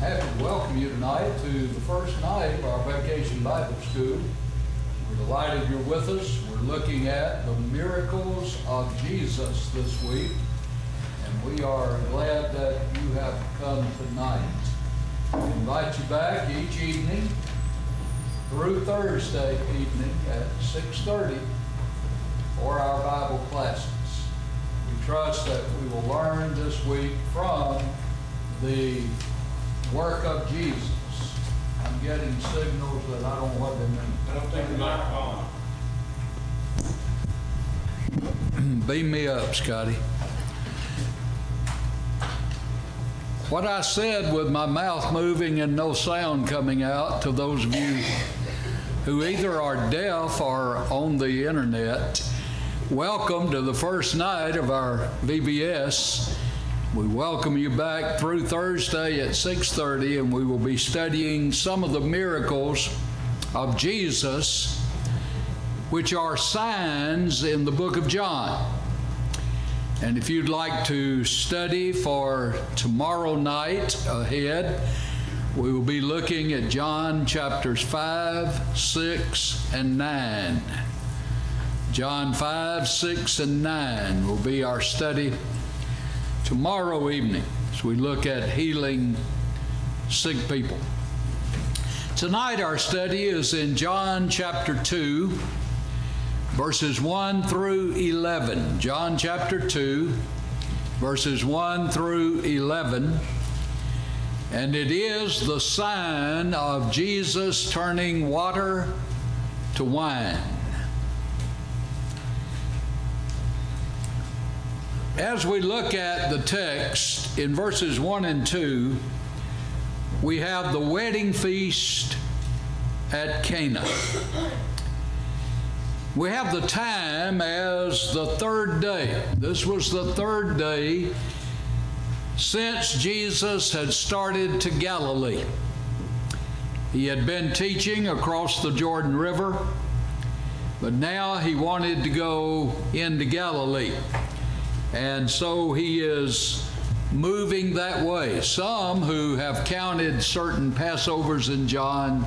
happy to welcome you tonight to the first night of our Vacation Bible School. We're delighted you're with us. We're looking at the miracles of Jesus this week, and we are glad that you have come tonight. We invite you back each evening through Thursday evening at 6:30 for our Bible classes. We trust that we will learn this week from the work of Jesus. I'm getting signals that I don't know what they mean. I don't think the mic on. Beam me up, Scotty. What I said with my mouth moving and no sound coming out, to those of you who either are deaf or on the internet, welcome to the first night of our VBS. We welcome you back through Thursday at 6:30, and we will be studying some of the miracles of Jesus, which are signs in the book of John. And if you'd like to study for tomorrow night ahead, we will be looking at John chapters 5, 6, and 9. John 5, 6, and 9 will be our study tomorrow evening as we look at healing sick people. Tonight our study is in John chapter 2, verses 1 through 11. John chapter 2, verses 1 through 11. And it is the sign of Jesus turning water to wine. As we look at the text in verses 1 and 2, we have the wedding feast at Cana. We have the time as the third day. This was the third day since Jesus had started to Galilee. He had been teaching across the Jordan River, but now he wanted to go into Galilee. And so he is moving that way. Some who have counted certain Passovers in John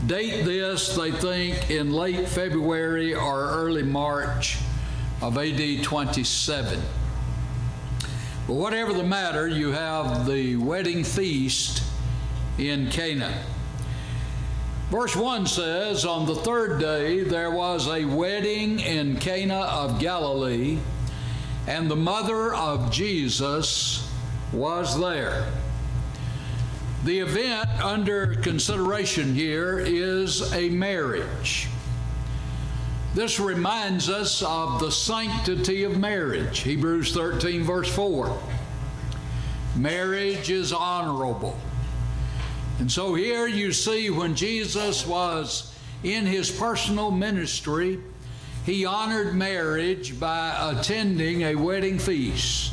date this, they think, in late February or early March of AD 27. But whatever the matter, you have the wedding feast in Cana. Verse 1 says, "On the third day there was a wedding in Cana of Galilee, and the mother of Jesus was there." The event under consideration here is a marriage. This reminds us of the sanctity of marriage. Hebrews 13 verse 4. Marriage is honorable. And so here you see when Jesus was in his personal ministry, he honored marriage by attending a wedding feast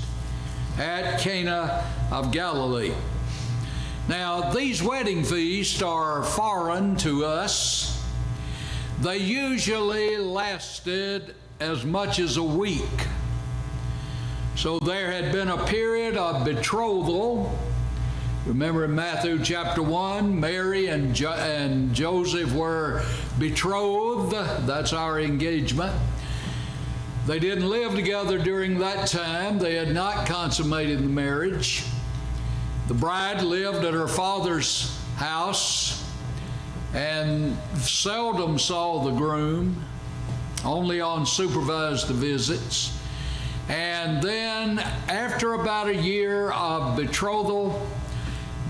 at Cana of Galilee. Now, these wedding feasts are foreign to us. They usually lasted as much as a week. So there had been a period of betrothal. Remember in Matthew chapter 1, Mary and Joseph were betrothed. That's our engagement. They didn't live together during that time. They had not consummated the marriage. The bride lived at her father's house and seldom saw the groom, only on supervised visits. And then after about a year of betrothal,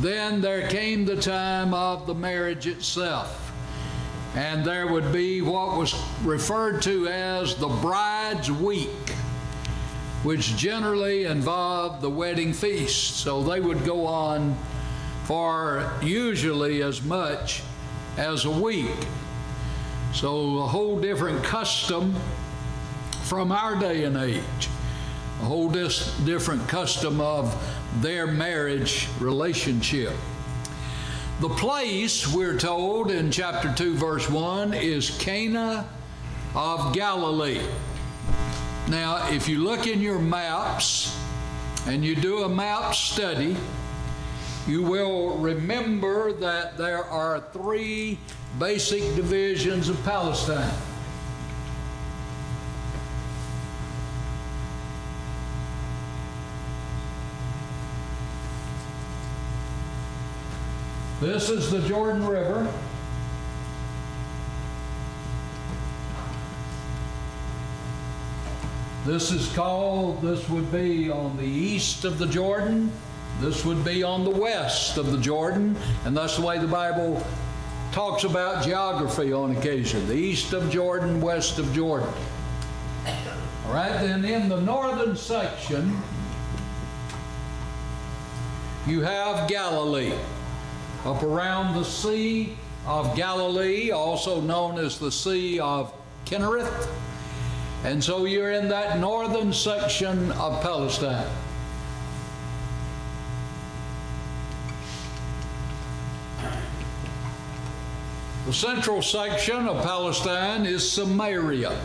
then there came the time of the marriage itself. And there would be what was referred to as the bride's week, which generally involved the wedding feast. So they would go on for usually as much as a week. So a whole different custom from our day and age. A whole different custom of their marriage relationship. The place, we're told in chapter 2, verse 1, is Cana of Galilee. Now, if you look in your maps and you do a map study, you will remember that there are three basic divisions of Palestine. This is the Jordan River. This would be on the east of the Jordan. This would be on the west of the Jordan. And that's the way the Bible talks about geography on occasion. The east of Jordan, west of Jordan. All right, then in the northern section, you have Galilee. Up around the Sea of Galilee, also known as the Sea of Kinnereth. And so you're in that northern section of Palestine. The central section of Palestine is Samaria.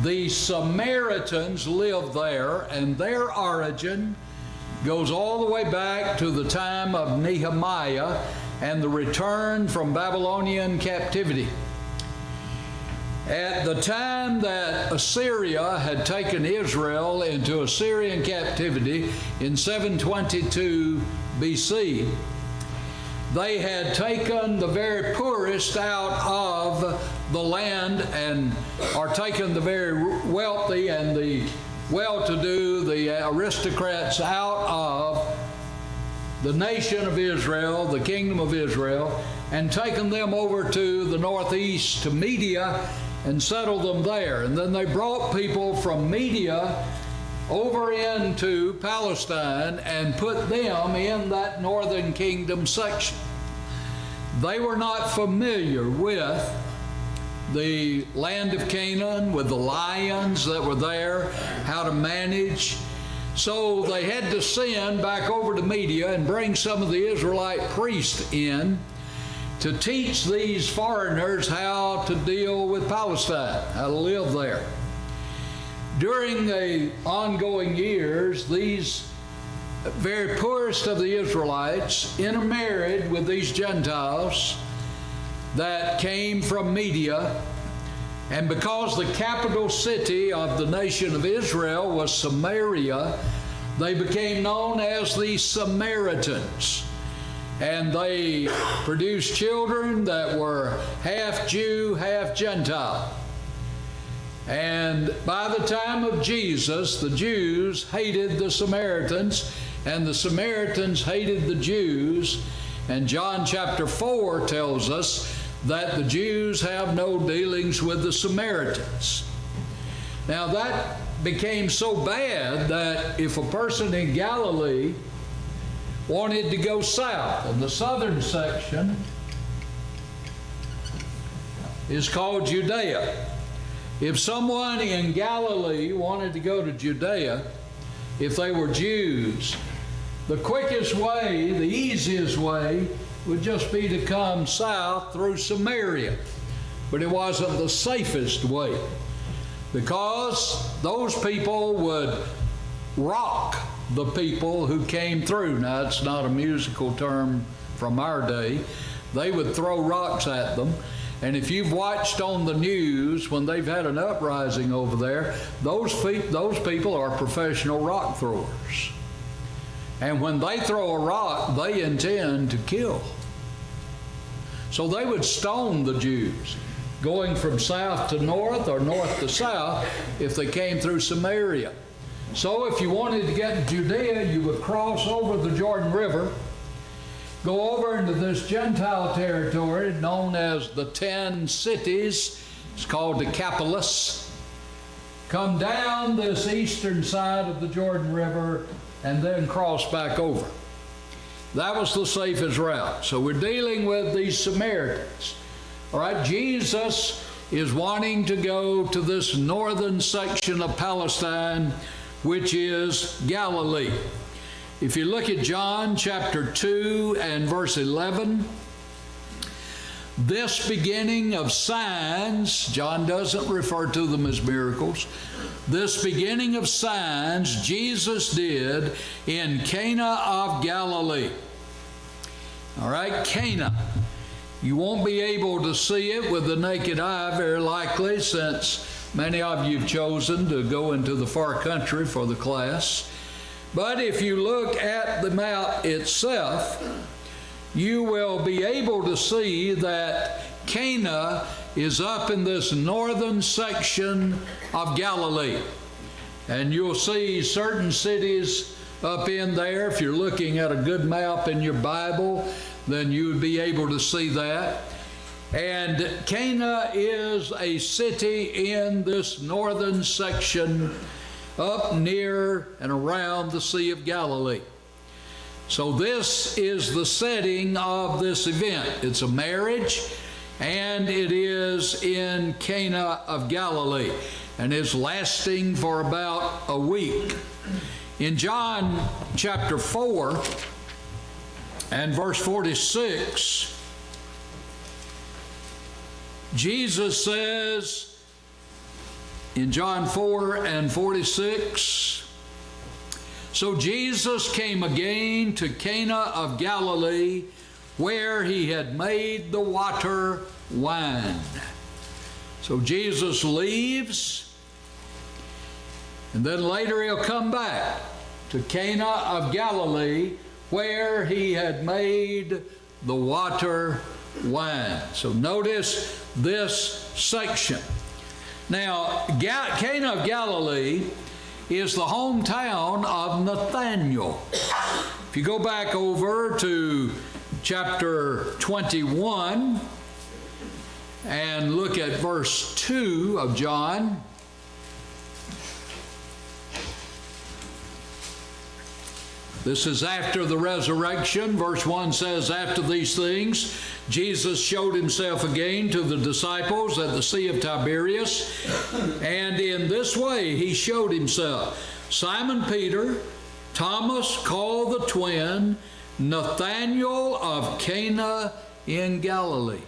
The Samaritans lived there, and their origin goes all the way back to the time of Nehemiah and the return from Babylonian captivity. At the time that Assyria had taken Israel into Assyrian captivity in 722 BC, they had taken the very poorest out of the land or taken the very wealthy and the well-to-do, the aristocrats out of the nation of Israel, the kingdom of Israel, and taken them over to the northeast, to Media, and settled them there. And then they brought people from Media over into Palestine and put them in that northern kingdom section. They were not familiar with the land of Canaan, with the lions that were there, how to manage. So they had to send back over to Media and bring some of the Israelite priests in to teach these foreigners how to deal with Palestine, how to live there. During the ongoing years, these very poorest of the Israelites intermarried with these Gentiles that came from Media, and because the capital city of the nation of Israel was Samaria, they became known as the Samaritans. And they produced children that were half Jew, half Gentile. And by the time of Jesus, the Jews hated the Samaritans, and the Samaritans hated the Jews. And John chapter 4 tells us that the Jews have no dealings with the Samaritans. Now that became so bad that if a person in Galilee wanted to go south, and the southern section is called Judea. If someone in Galilee wanted to go to Judea, if they were Jews, the quickest way, the easiest way, would just be to come south through Samaria. But it wasn't the safest way, because those people would rock the people who came through. Now, it's not a musical term from our day. They would throw rocks at them. And if you've watched on the news when they've had an uprising over there, those people are professional rock throwers. And when they throw a rock, they intend to kill. So they would stone the Jews, going from south to north or north to south if they came through Samaria. So if you wanted to get to Judea, you would cross over the Jordan River, go over into this Gentile territory known as the 10 cities. It's called Decapolis. Come down this eastern side of the Jordan River and then cross back over. That was the safest route. So we're dealing with these Samaritans. All right, Jesus is wanting to go to this northern section of Palestine, which is Galilee. If you look at John chapter 2 and verse 11, this beginning of signs, John doesn't refer to them as miracles, this beginning of signs Jesus did in Cana of Galilee. All right, Cana. You won't be able to see it with the naked eye, very likely, since many of you have chosen to go into the far country for the class. But if you look at the map itself, you will be able to see that Cana is up in this northern section of Galilee. And you'll see certain cities up in there. If you're looking at a good map in your Bible, then you would be able to see that. And Cana is a city in this northern section up near and around the Sea of Galilee. So this is the setting of this event. It's a marriage, and it is in Cana of Galilee, and it's lasting for about a week. In John chapter 4 and verse 46, Jesus says in John 4 and 46, so Jesus came again to Cana of Galilee, where he had made the water wine. So Jesus leaves, and then later he'll come back to Cana of Galilee, where he had made the water wine. So notice this section. Now, Cana of Galilee is the hometown of Nathanael. If you go back over to chapter 21 and look at verse 2 of John, this is after the resurrection. Verse 1 says, after these things, Jesus showed himself again to the disciples at the Sea of Tiberias, and in this way he showed himself. Simon Peter, Thomas called the twin, Nathanael of Cana in Galilee.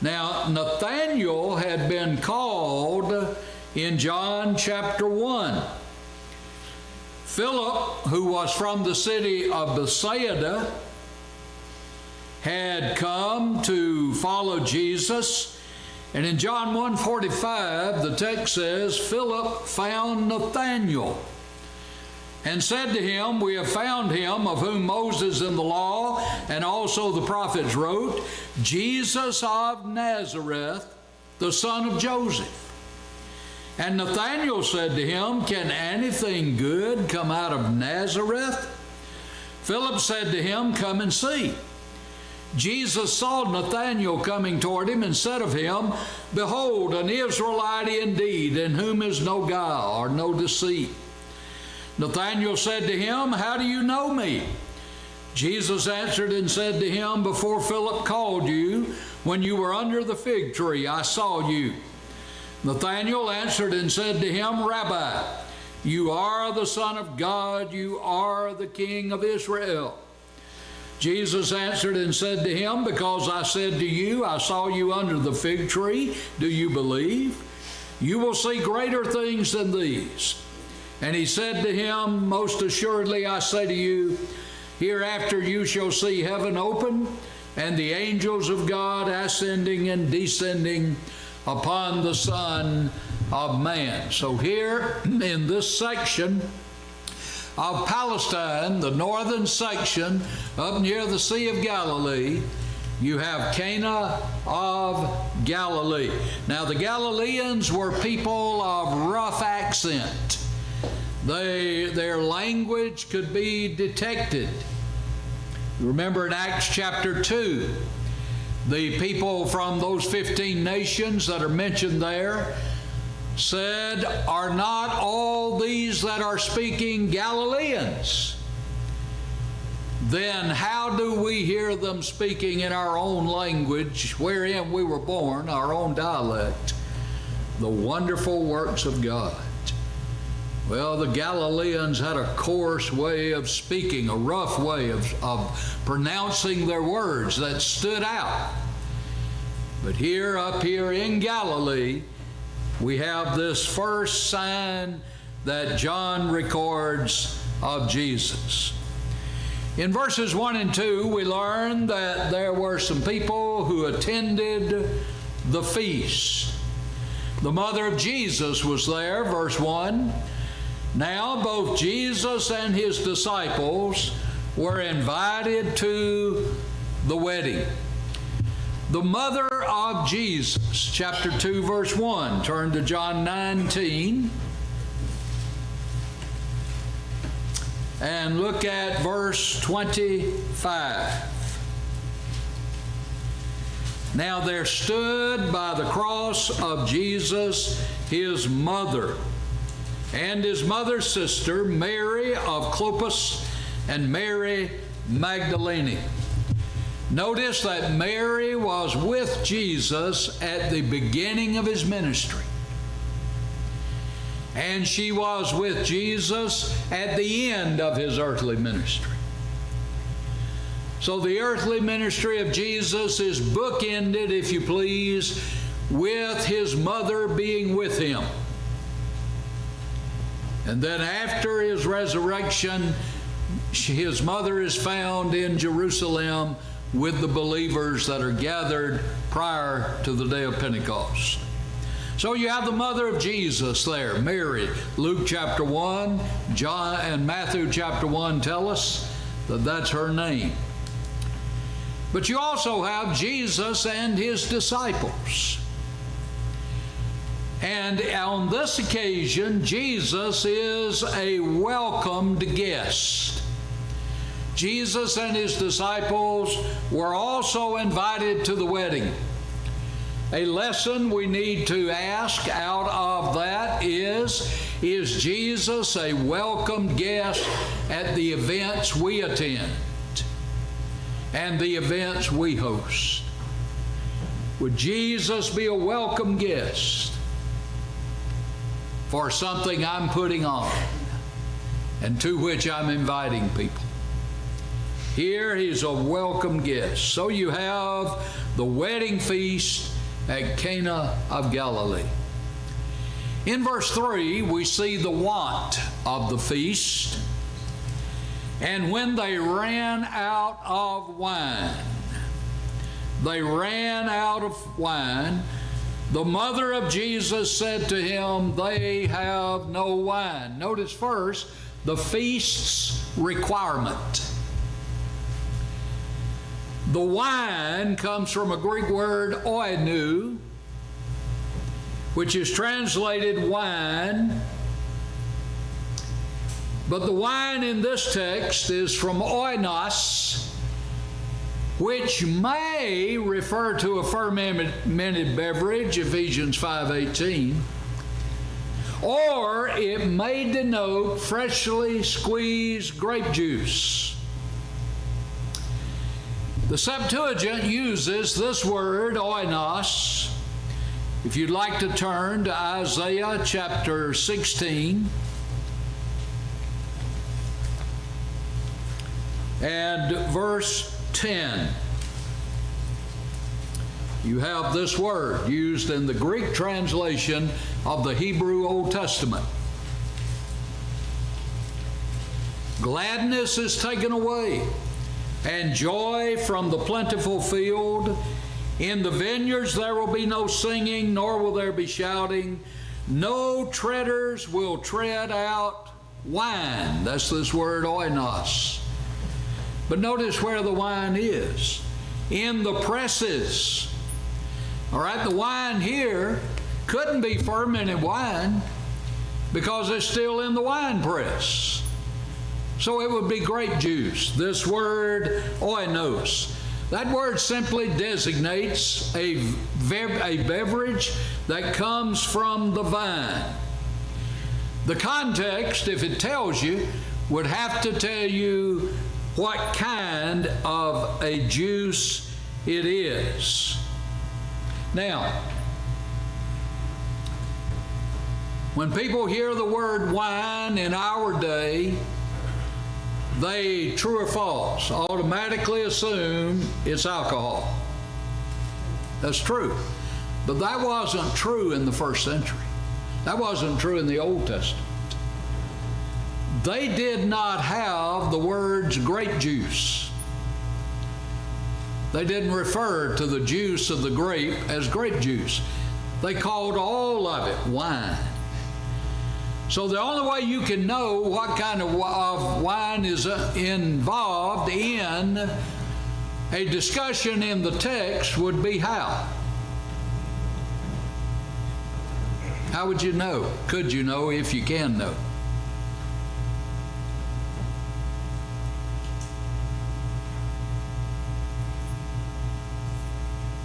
Now, Nathanael had been called in John chapter 1. Philip, who was from the city of Bethsaida, had come to follow Jesus. And in John 1:45, the text says, Philip found Nathanael and said to him, we have found him of whom Moses in the law and also the prophets wrote, Jesus of Nazareth, the son of Joseph. And Nathanael said to him, can anything good come out of Nazareth? Philip said to him, come and see. Jesus saw Nathanael coming toward him and said of him, behold, an Israelite indeed, in whom is no guile or no deceit. Nathanael said to him, how do you know me? Jesus answered and said to him, before Philip called you, when you were under the fig tree, I saw you. Nathanael answered and said to him, Rabbi, you are the Son of God, you are the King of Israel. Jesus answered and said to him, because I said to you, I saw you under the fig tree, do you believe? You will see greater things than these. And he said to him, most assuredly I say to you, hereafter you shall see heaven open, and the angels of God ascending and descending upon the Son of Man. So here in this section of Palestine, the northern section up near the Sea of Galilee, you have Cana of Galilee. Now the Galileans were people of rough accent. Their language could be detected. Remember in Acts chapter 2, the people from those 15 nations that are mentioned there said, are not all these that are speaking Galileans? Then how do we hear them speaking in our own language, wherein we were born, our own dialect, the wonderful works of God? Well, the Galileans had a coarse way of speaking, a rough way of pronouncing their words that stood out. But up here in Galilee, we have this first sign that John records of Jesus. In verses 1 and 2, we learn that there were some people who attended the feast. The mother of Jesus was there, verse 1. Now both Jesus and his disciples were invited to the wedding. The mother of Jesus, chapter 2, verse 1. Turn to John 19 and look at verse 25. Now there stood by the cross of Jesus his mother and his mother's sister, Mary of Clopas and Mary Magdalene. Notice that Mary was with Jesus at the beginning of his ministry. And she was with Jesus at the end of his earthly ministry. So the earthly ministry of Jesus is bookended, if you please, with his mother being with him. And then after his resurrection, his mother is found in Jerusalem with the believers that are gathered prior to the day of Pentecost. So you have the mother of Jesus there, Mary. Luke chapter 1, John and Matthew chapter 1 tell us that that's her name. But you also have Jesus and his disciples. And on this occasion, Jesus is a welcomed guest. Jesus and his disciples were also invited to the wedding. A lesson we need to ask out of that is Jesus a welcomed guest at the events we attend and the events we host? Would Jesus be a welcome guest for something I'm putting on and to which I'm inviting people? Here he's a welcome guest. So you have the wedding feast at Cana of Galilee. In verse 3, we see the want of the feast. And when they ran out of wine, the mother of Jesus said to him, they have no wine. Notice first the feast's requirement. The wine comes from a Greek word oinu, which is translated wine. But the wine in this text is from oinos, which may refer to a fermented beverage, Ephesians 5:18, or it may denote freshly squeezed grape juice. The Septuagint uses this word, oinos. If you'd like to turn to Isaiah chapter 16 and verse 10. You have this word used in the Greek translation of the Hebrew Old Testament. Gladness is taken away, and joy from the plentiful field. In the vineyards there will be no singing, nor will there be shouting. No treaders will tread out wine. That's this word oinos. But notice where the wine is. In the presses. All right, the wine here couldn't be fermented wine because it's still in the wine press. So it would be grape juice. This word, oinos. That word simply designates a beverage that comes from the vine. The context, if it tells you, would have to tell you what kind of a juice it is. Now, when people hear the word wine in our day, they, true or false, automatically assume it's alcohol. That's true. But that wasn't true in the first century. That wasn't true in the Old Testament. They did not have the words grape juice. They didn't refer to the juice of the grape as grape juice. They called all of it wine. So the only way you can know what kind of wine is involved in a discussion in the text would be how? How would you know? Could you know if you can know?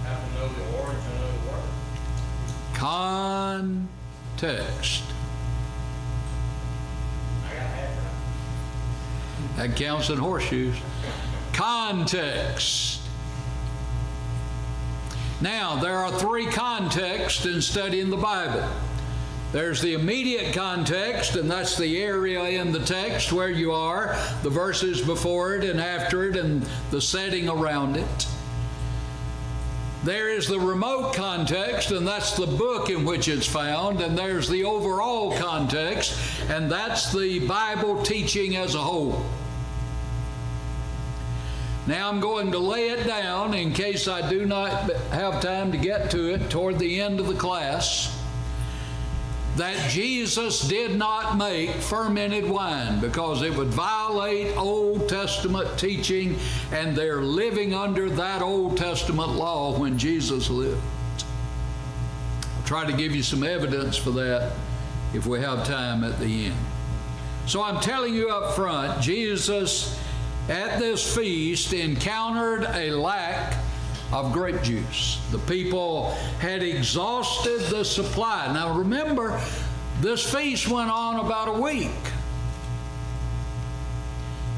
Have to know the origin of the word. Context. I got half right. That counts in horseshoes. Context. Now, there are three contexts in studying the Bible. There's the immediate context, and that's the area in the text where you are, the verses before it and after it, and the setting around it. There is the remote context, and that's the book in which it's found, and there's the overall context, and that's the Bible teaching as a whole. Now I'm going to lay it down in case I do not have time to get to it toward the end of the class, that Jesus did not make fermented wine because it would violate Old Testament teaching, and they're living under that Old Testament law when Jesus lived. I'll try to give you some evidence for that if we have time at the end. So I'm telling you up front, Jesus at this feast encountered a lack of grape juice. The people had exhausted the supply. Now remember, this feast went on about a week.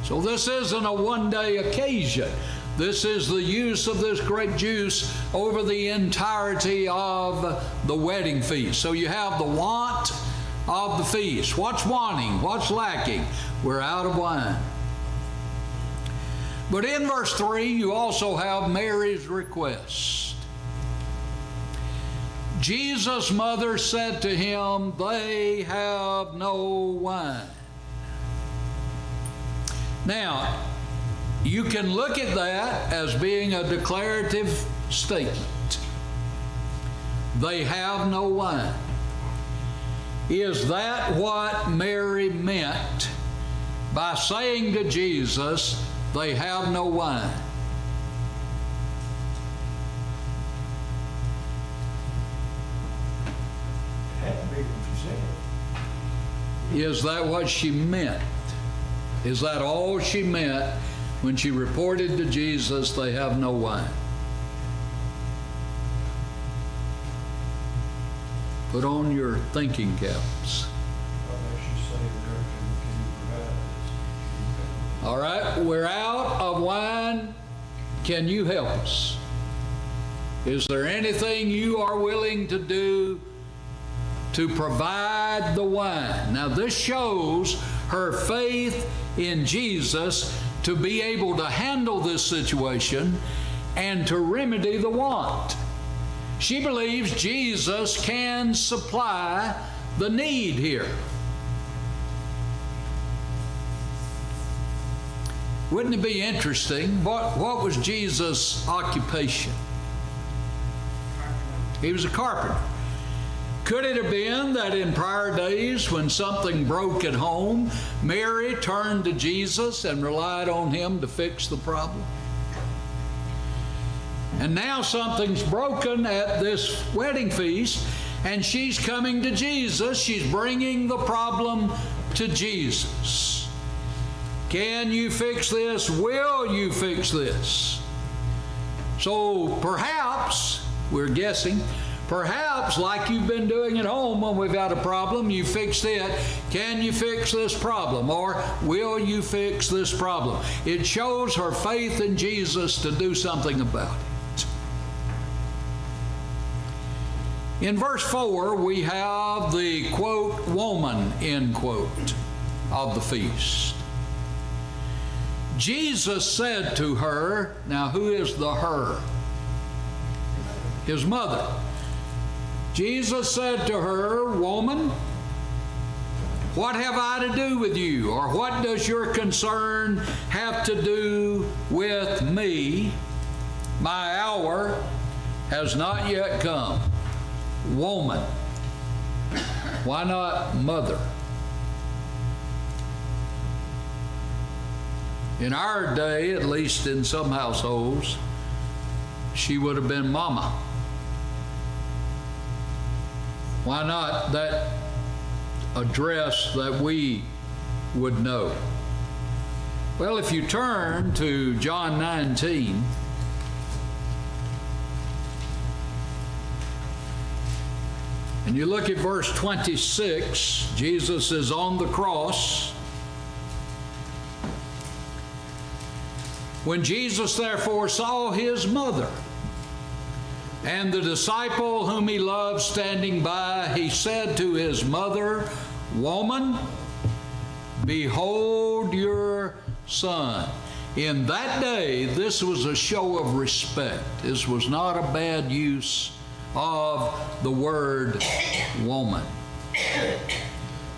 So this isn't a one-day occasion. This is the use of this grape juice over the entirety of the wedding feast. So you have the want of the feast. What's wanting? What's lacking? We're out of wine. But in verse 3, you also have Mary's request. Jesus' mother said to him, "They have no wine." Now, you can look at that as being a declarative statement. They have no wine. Is that what Mary meant by saying to Jesus, "They have no wine"? It had to be when she said it. Is that what she meant? Is that all she meant when she reported to Jesus, "They have no wine"? Put on your thinking caps. What makes you say there, can you provide this? All right, we're out of wine. Can you help us? Is there anything you are willing to do to provide the wine? Now, this shows her faith in Jesus to be able to handle this situation and to remedy the want. She believes Jesus can supply the need here. Wouldn't it be interesting? What was Jesus' occupation? He was a carpenter. Could it have been that in prior days when something broke at home, Mary turned to Jesus and relied on him to fix the problem? And now something's broken at this wedding feast, and she's coming to Jesus. She's bringing the problem to Jesus. Can you fix this? Will you fix this? So perhaps, we're guessing, perhaps like you've been doing at home when we've got a problem, you fixed it. Can you fix this problem? Or will you fix this problem? It shows her faith in Jesus to do something about it. In verse 4, we have the quote, woman, end quote, of the feast. Jesus said to her, now who is the her? His mother. Jesus said to her, woman, What have I to do with you? Or what does your concern have to do with me? My hour has not yet come. Woman. Why not mother? In our day, at least in some households, she would have been mama. Why not that address that we would know? Well, if you turn to John 19, and you look at verse 26, Jesus is on the cross. When Jesus therefore saw his mother and the disciple whom he loved standing by, he said to his mother, Woman, behold your son. In that day, this was a show of respect. This was not a bad use of the word woman.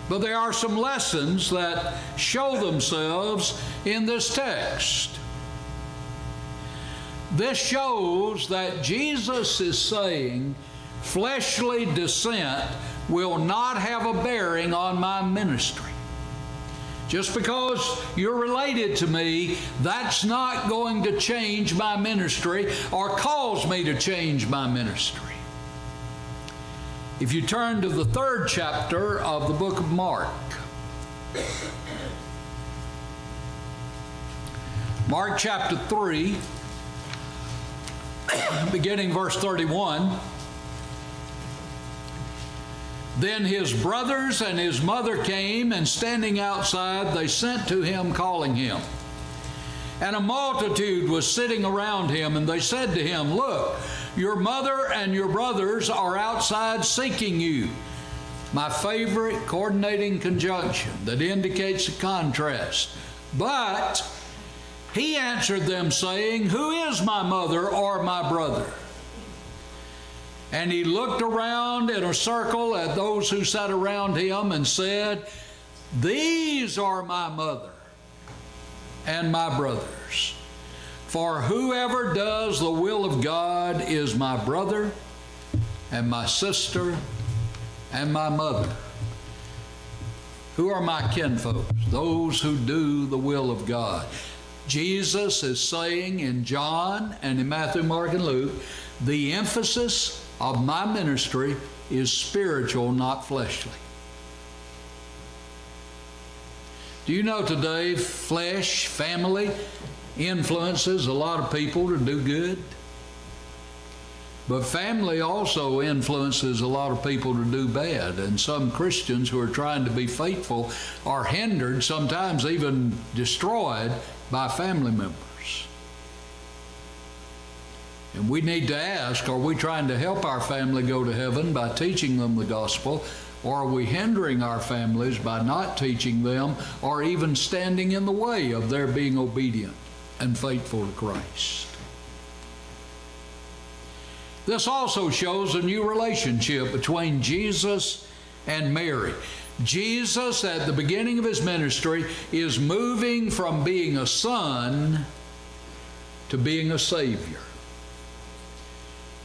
But there are some lessons that show themselves in this text. This shows that Jesus is saying fleshly descent will not have a bearing on my ministry. Just because you're related to me, that's not going to change my ministry or cause me to change my ministry. If you turn to the 3rd chapter of the book of Mark, Mark chapter 3, beginning verse 31, Then his brothers and his mother came, and standing outside, they sent to him, calling him. And a multitude was sitting around him, and they said to him, Look, your mother and your brothers are outside seeking you. My favorite coordinating conjunction that indicates a contrast. But he answered them, saying, Who is my mother or my brother? And he looked around in a circle at those who sat around him and said, These are my mother and my brothers. For whoever does the will of God is my brother and my sister and my mother. Who are my kinfolks? Those who do the will of God. Jesus is saying in John and in Matthew, Mark, and Luke, the emphasis of my ministry is spiritual, not fleshly. Do you know today flesh, family, influences a lot of people to do good? But family also influences a lot of people to do bad. And some Christians who are trying to be faithful are hindered, sometimes even destroyed, by family members. And we need to ask, are we trying to help our family go to heaven by teaching them the gospel? Or are we hindering our families by not teaching them or even standing in the way of their being obedient and faithful to Christ? This also shows a new relationship between Jesus and Mary. Jesus, at the beginning of his ministry, is moving from being a son to being a Savior.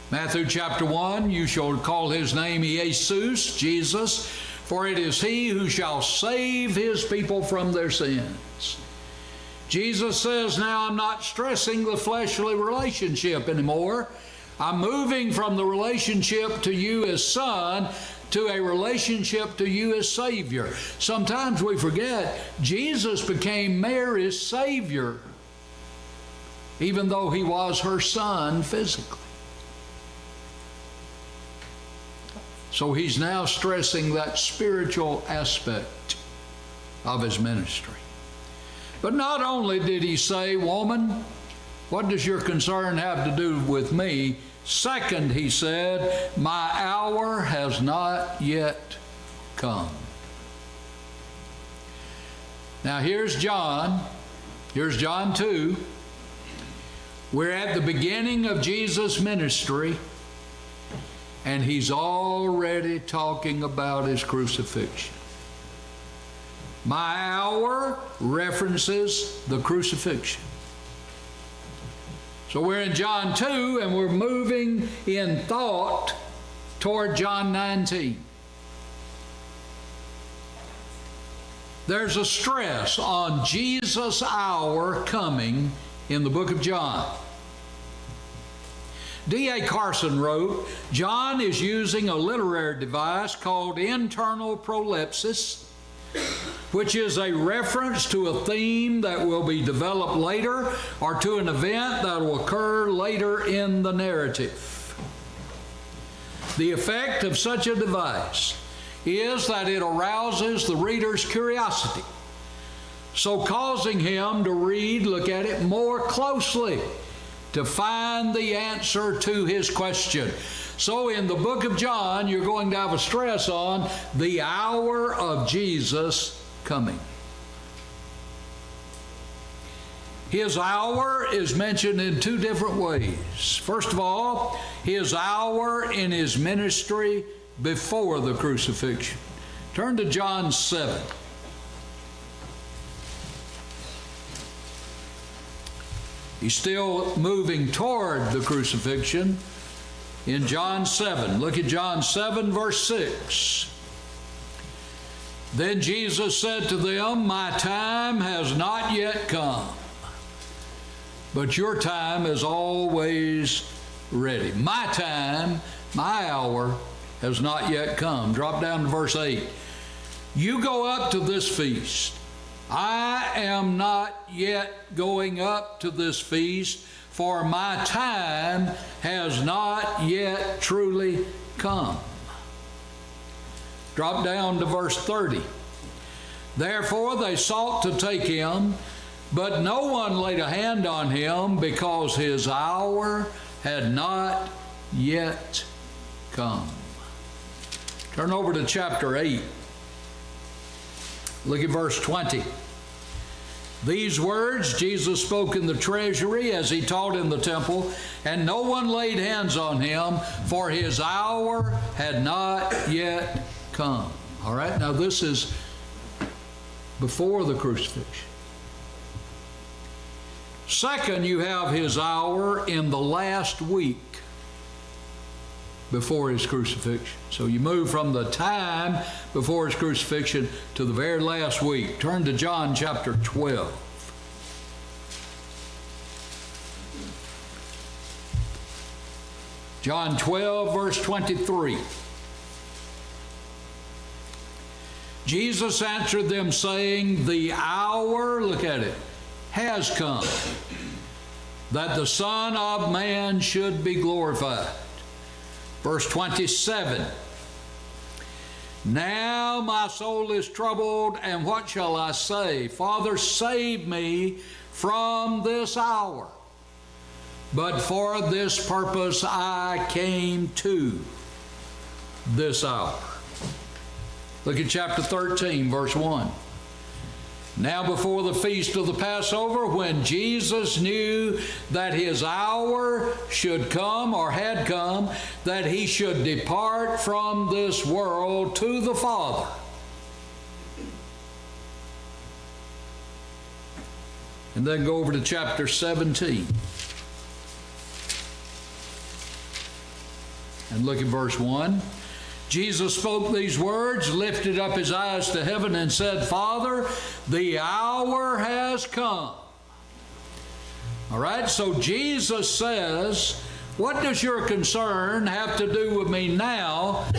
Matthew chapter 1, you shall call his name Jesus, Jesus, for it is he who shall save his people from their sins. Jesus says, now I'm not stressing the fleshly relationship anymore. I'm moving from the relationship to you as son to a relationship to you as Savior. Sometimes we forget Jesus became Mary's Savior, even though he was her son physically. So he's now stressing that spiritual aspect of his ministry. But not only did he say, woman, what does your concern have to do with me? Second, he said, my hour has not yet come. Now here's John 2. We're at the beginning of Jesus' ministry, and he's already talking about his crucifixion. My hour references the crucifixion. So we're in John 2, and we're moving in thought toward John 19. There's a stress on Jesus' hour coming in the book of John. D.A. Carson wrote, John is using a literary device called internal prolepsis, which is a reference to a theme that will be developed later or to an event that will occur later in the narrative. The effect of such a device is that it arouses the reader's curiosity, so causing him to read, look at it more closely to find the answer to his question. So in the book of John, you're going to have a stress on the hour of Jesus coming. His hour is mentioned in two different ways. First of all, his hour in his ministry before the crucifixion. Turn to John 7. He's still moving toward the crucifixion in John 7. Look at John 7, verse 6. Then Jesus said to them, my time has not yet come, but your time is always ready. My time, my hour has not yet come. Drop down to verse 8. You go up to this feast. I am not yet going up to this feast, for my time has not yet truly come. Drop down to verse 30. Therefore they sought to take him, but no one laid a hand on him, because his hour had not yet come. Turn over to chapter 8. Look at verse 20. These words Jesus spoke in the treasury as he taught in the temple, and no one laid hands on him, for his hour had not yet come. All right, now this is before the crucifixion. Second, you have his hour in the last week before his crucifixion. So you move from the time before his crucifixion to the very last week. Turn to John chapter 12. John 12, verse 23. Jesus answered them, saying, the hour, look at it, has come, that the Son of Man should be glorified. Verse 27. Now my soul is troubled, and what shall I say? Father, save me from this hour. But for this purpose I came to this hour. Look at chapter 13, verse 1. Now before the feast of the Passover, when Jesus knew that his hour should come, or had come, that he should depart from this world to the Father. And then go over to chapter 17. And look at verse 1. Jesus spoke these words, lifted up his eyes to heaven, and said, Father, the hour has come. All right, so Jesus says, what does your concern have to do with me now?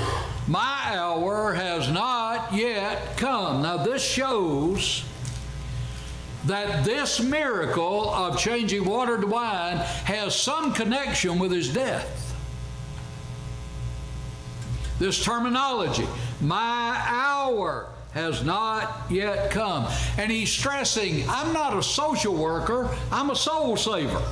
My hour has not yet come. Now this shows that this miracle of changing water to wine has some connection with his death. This terminology, my hour has not yet come. And he's stressing, I'm not a social worker, I'm a soul saver.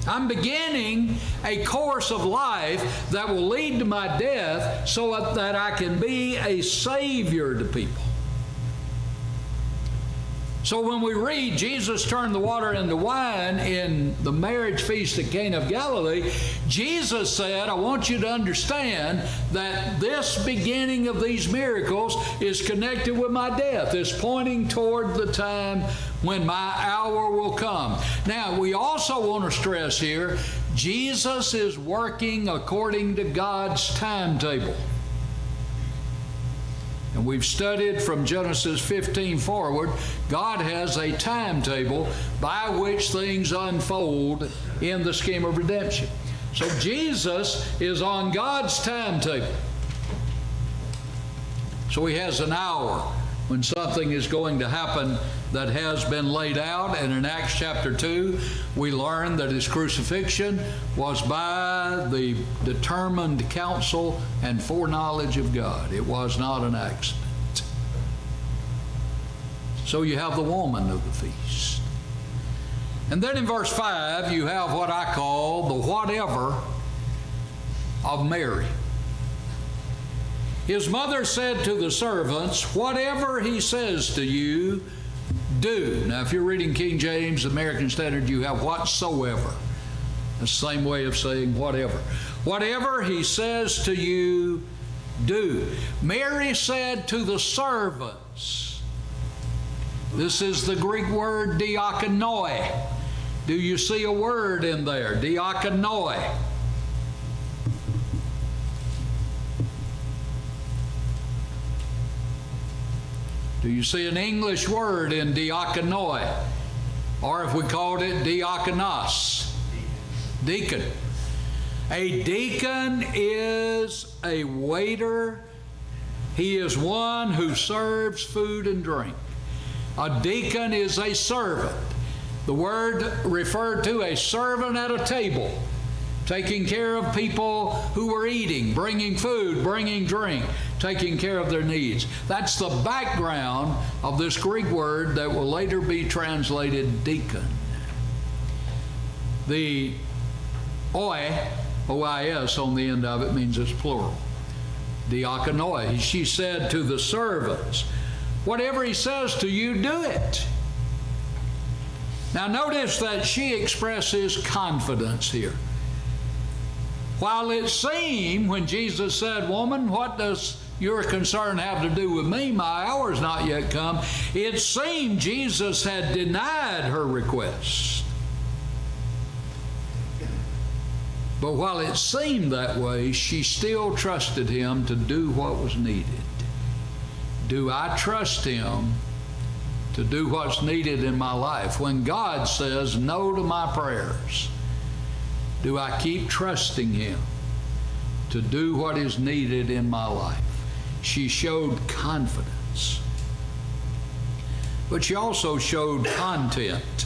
I'm beginning a course of life that will lead to my death so that I can be a savior to people. So when we read Jesus turned the water into wine in the marriage feast at Cana of Galilee, Jesus said, I want you to understand that this beginning of these miracles is connected with my death. It's pointing toward the time when my hour will come. Now, we also want to stress here, Jesus is working according to God's timetable. And we've studied from Genesis 15 forward, God has a timetable by which things unfold in the scheme of redemption. So Jesus is on God's timetable. So he has an hour when something is going to happen that has been laid out. And in Acts chapter 2, we learn that his crucifixion was by the determined counsel and foreknowledge of God. It was not an accident. So you have the woman of the feast. And then in verse 5, you have what I call the whatever of Mary. His mother said to the servants, whatever he says to you, do. Now, if you're reading King James, American Standard, you have whatsoever. The same way of saying whatever. Whatever he says to you, do. Mary said to the servants. This is the Greek word diakonoi. Do you see a word in there? Diakonoi. Do you see an English word in diakonoi? Or if we called it diakonos, deacon. A deacon is a waiter. He is one who serves food and drink. A deacon is a servant. The word referred to a servant at a table, taking care of people who were eating, bringing food, bringing drink, taking care of their needs. That's the background of this Greek word that will later be translated deacon. The O-I-S on the end of it means it's plural. Diakonoi. She said to the servants, whatever he says to you, do it. Now notice that she expresses confidence here. While it seemed when Jesus said, woman, what does your concern have to do with me? My hour's not yet come. It seemed Jesus had denied her request. But while it seemed that way, she still trusted him to do what was needed. Do I trust him to do what's needed in my life? When God says no to my prayers, do I keep trusting him to do what is needed in my life? She showed confidence. But she also showed content.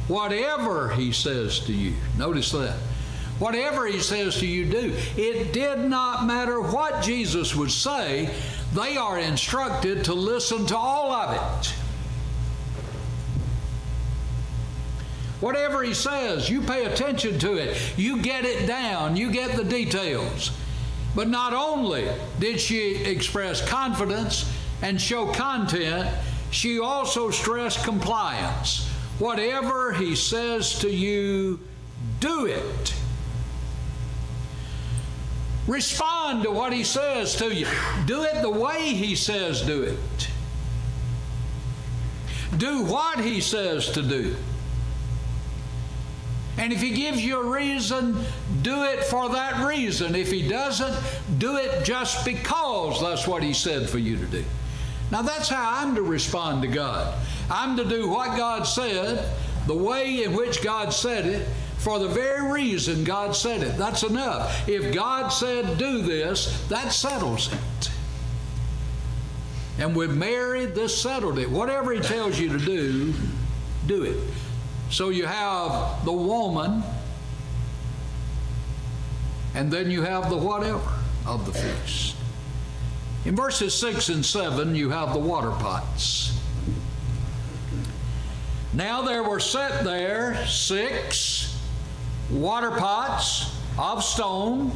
Whatever he says to you, notice that. Whatever he says to you, do. It did not matter what Jesus would say. They are instructed to listen to all of it. Whatever he says, you pay attention to it. You get it down. You get the details. But not only did she express confidence and show content, she also stressed compliance. Whatever he says to you, do it. Respond to what he says to you. Do it the way he says do it. Do what he says to do. And if he gives you a reason, do it for that reason. If he doesn't, do it just because that's what he said for you to do. Now that's how I'm to respond to God. I'm to do what God said, the way in which God said it, for the very reason God said it. That's enough. If God said do this, that settles it. And with Mary, this settled it. Whatever he tells you to do, do it. So you have the woman, and then you have the whatever of the feast. In verses 6 and 7, you have the water pots. Now there were set there 6 water pots of stone,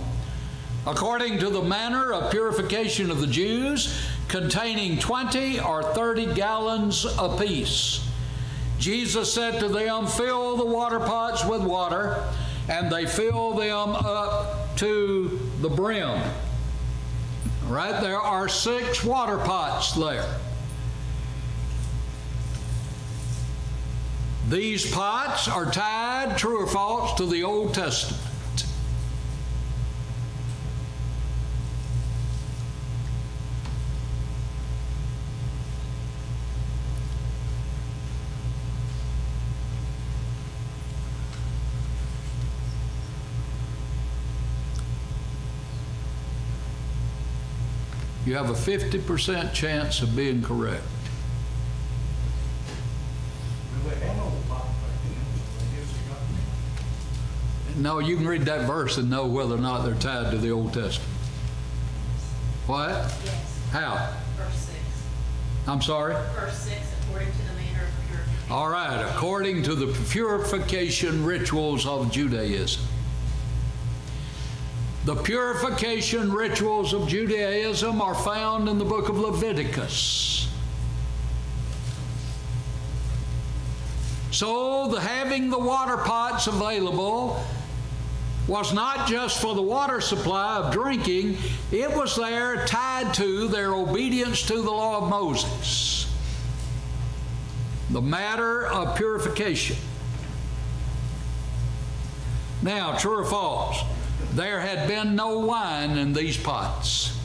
according to the manner of purification of the Jews, containing 20 or 30 gallons apiece. Jesus said to them, fill the water pots with water, and they filled them up to the brim. All right, there are 6 water pots there. These pots are tied, true or false, to the Old Testament. You have a 50% chance of being correct. No, you can read that verse and know whether or not they're tied to the Old Testament. What? Yes. How? Verse 6. I'm sorry? Verse 6, according to the manner of purification. All right, according to the purification rituals of Judaism. The purification rituals of Judaism are found in the book of Leviticus. So, having the water pots available was not just for the water supply of drinking, it was there tied to their obedience to the law of Moses. The matter of purification. Now, true or false? There had been no wine in these pots.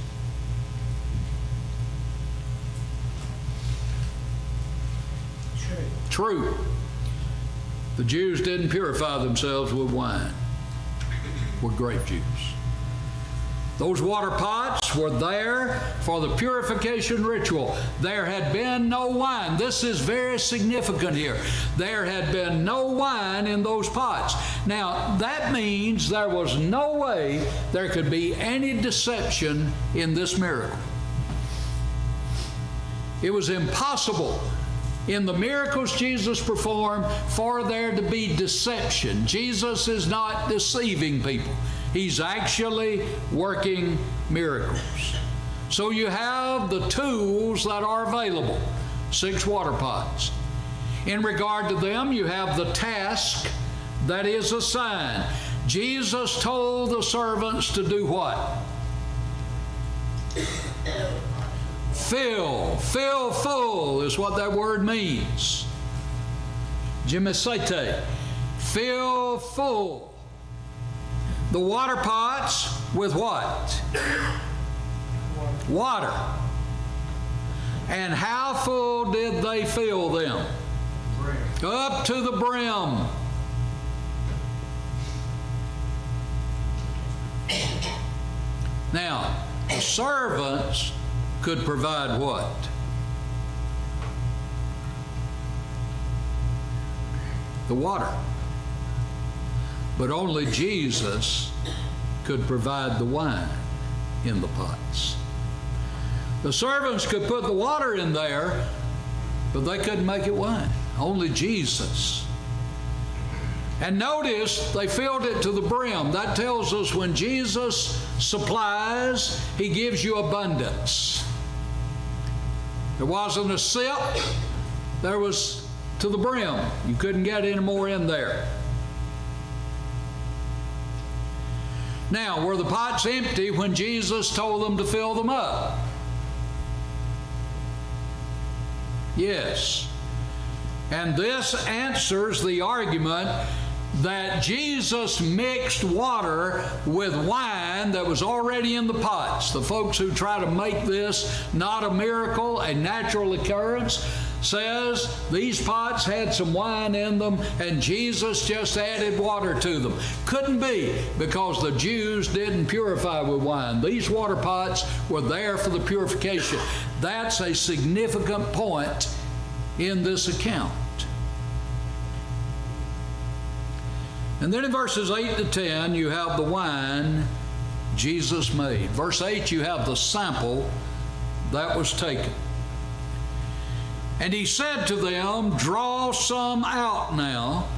True. The Jews didn't purify themselves with wine, with grape juice. Those water pots were there for the purification ritual. There had been no wine. This is very significant here. There had been no wine in those pots. Now, that means there was no way there could be any deception in this miracle. It was impossible in the miracles Jesus performed for there to be deception. Jesus is not deceiving people. He's actually working miracles. So you have the tools that are available, 6 water pots. In regard to them, you have the task that is assigned. Jesus told the servants to do what? Fill full is what that word means. Gemisete, fill full. The water pots with what? Water. And how full did they fill them? Up to the brim. Now, the servants could provide what? The water. But only Jesus could provide the wine in the pots. The servants could put the water in there, but they couldn't make it wine. Only Jesus. And notice they filled it to the brim. That tells us when Jesus supplies, He gives you abundance. There wasn't a sip, there was to the brim. You couldn't get any more in there. Now, were the pots empty when Jesus told them to fill them up? Yes. And this answers the argument that Jesus mixed water with wine that was already in the pots. The folks who try to make this not a miracle, a natural occurrence, says these pots had some wine in them and Jesus just added water to them. Couldn't be, because the Jews didn't purify with wine. These water pots were there for the purification. That's a significant point in this account. And then in verses 8 to 10, you have the wine Jesus made. Verse 8, you have the sample that was taken. And He said to them, draw some out now,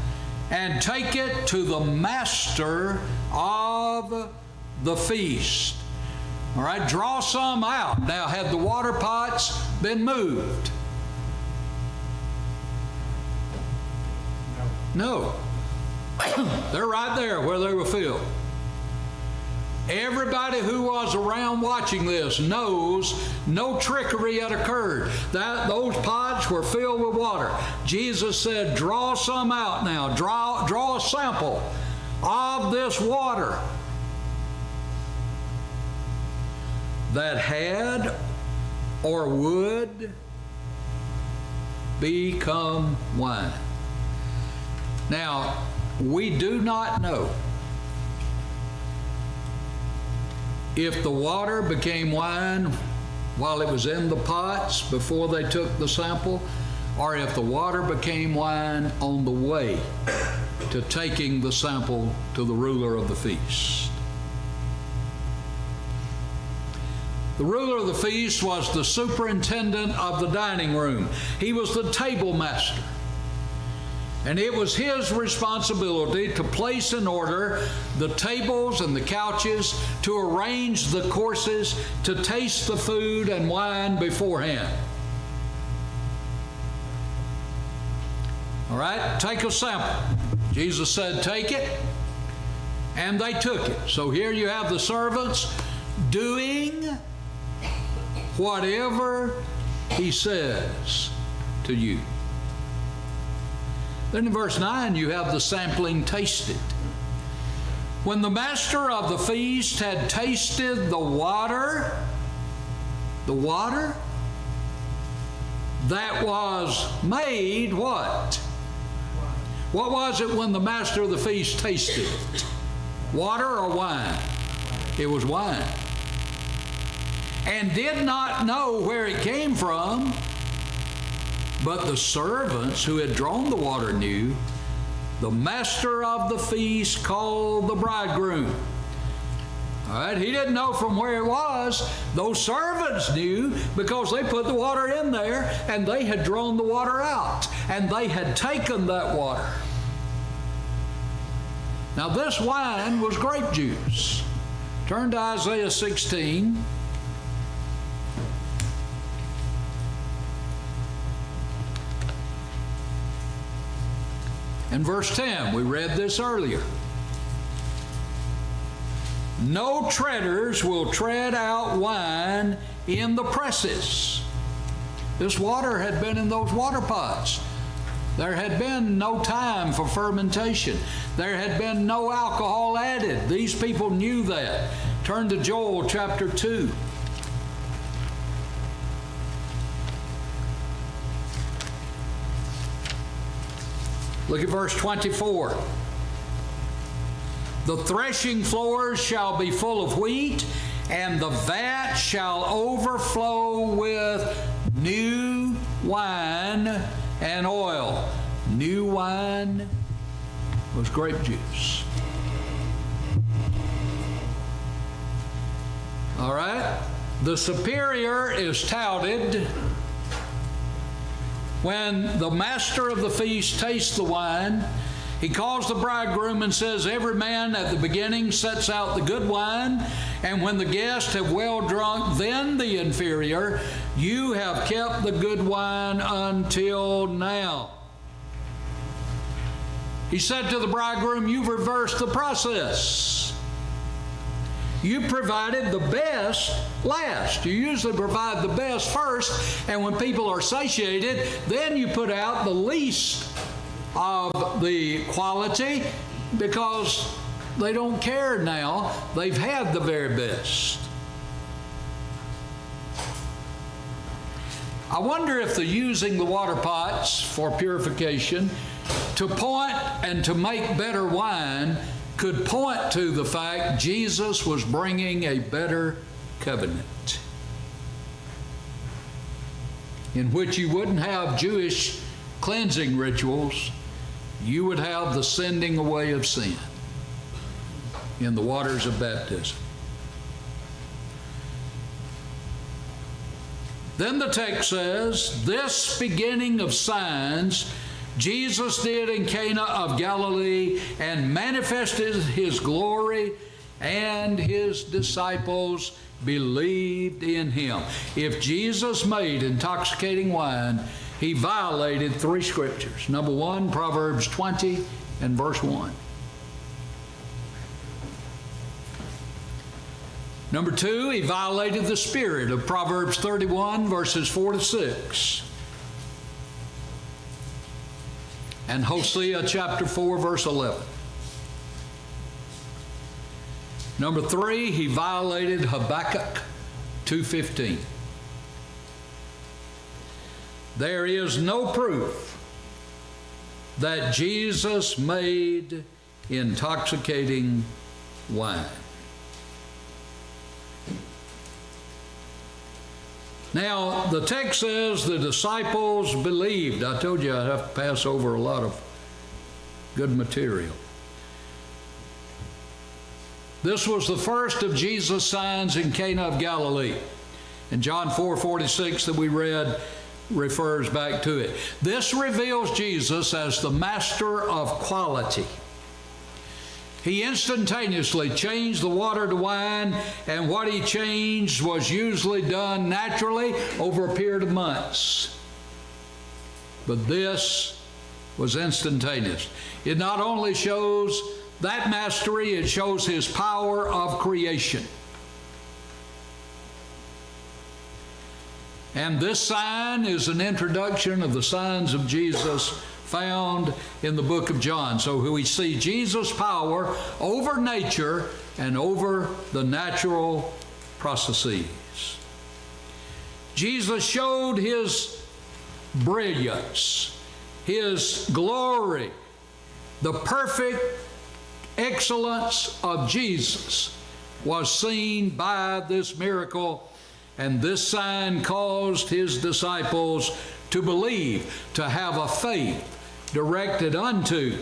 and take it to the master of the feast. All right, draw some out. Now, had the water pots been moved? No. They're right there where they were filled. Everybody who was around watching this knows no trickery had occurred. Those pots were filled with water. Jesus said, draw some out now. Draw a sample of this water that had or would become wine. Now, we do not know if the water became wine while it was in the pots before they took the sample, or if the water became wine on the way to taking the sample to the ruler of the feast. The ruler of the feast was the superintendent of the dining room. He was the table master. And it was his responsibility to place in order the tables and the couches, to arrange the courses, to taste the food and wine beforehand. All right, take a sample. Jesus said, take it, and they took it. So here you have the servants doing whatever he says to you. Then in verse 9, you have the sampling tasted. When the master of the feast had tasted the water that was made what? What was it when the master of the feast tasted it? Water or wine? It was wine. And did not know where it came from, but the servants who had drawn the water knew. The master of the feast called the bridegroom. All right, he didn't know from where it was. Those servants knew because they put the water in there and they had drawn the water out and they had taken that water. Now this wine was grape juice. Turn to Isaiah 16. And verse 10, we read this earlier. No treaders will tread out wine in the presses. This water had been in those water pots. There had been no time for fermentation. There had been no alcohol added. These people knew that. Turn to Joel chapter 2. Look at verse 24. The threshing floors shall be full of wheat, and the vat shall overflow with new wine and oil. New wine was grape juice. All right? The superior is touted when the master of the feast tastes the wine. He calls the bridegroom and says, every man at the beginning sets out the good wine, and when the guests have well drunk, then the inferior, you have kept the good wine until now. He said to the bridegroom, you've reversed the process. You provided the best last. You usually provide the best first, and when people are satiated, then you put out the least of the quality because they don't care now. They've had the very best. I wonder if the using the water pots for purification to point and to make better wine could point to the fact Jesus was bringing a better covenant in which you wouldn't have Jewish cleansing rituals. You would have the sending away of sin in the waters of baptism. Then the text says, this beginning of signs Jesus did in Cana of Galilee and manifested his glory, and his disciples believed in him. If Jesus made intoxicating wine, he violated 3 scriptures. Number 1, Proverbs 20 and verse 1. Number 2, he violated the spirit of Proverbs 31 verses 4 to 6. And Hosea chapter 4 verse 11. Number 3, he violated Habakkuk 2:15. There is no proof that Jesus made intoxicating wine. Now, the text says the disciples believed. I told you I'd have to pass over a lot of good material. This was the first of Jesus' signs in Cana of Galilee. And John 4:46 that we read refers back to it. This reveals Jesus as the master of quality. He instantaneously changed the water to wine, and what he changed was usually done naturally over a period of months. But this was instantaneous. It not only shows that mastery, it shows his power of creation. And this sign is an introduction of the signs of Jesus found in the book of John. So we see Jesus' power over nature and over the natural processes. Jesus showed his brilliance, his glory, the perfect excellence of Jesus was seen by this miracle, and this sign caused his disciples to believe, to have a faith directed unto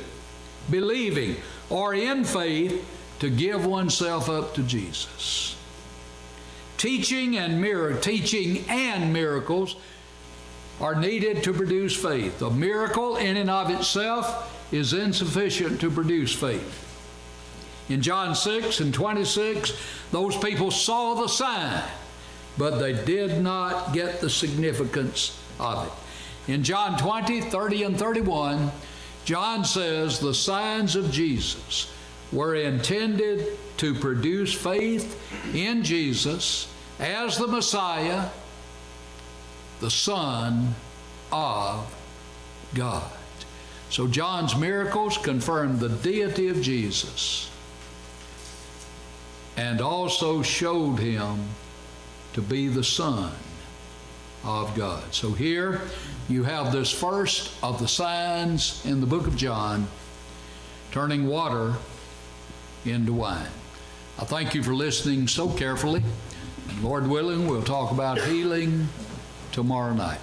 believing, or in faith to give oneself up to Jesus. Teaching and miracles are needed to produce faith. A miracle in and of itself is insufficient to produce faith. In John 6 and 26, those people saw the sign, but they did not get the significance of it. In John 20, 30, and 31, John says the signs of Jesus were intended to produce faith in Jesus as the Messiah, the Son of God. So John's miracles confirmed the deity of Jesus and also showed him to be the Son of God. So here you have this first of the signs in the book of John, turning water into wine. I thank you for listening so carefully. And Lord willing, we'll talk about healing tomorrow night.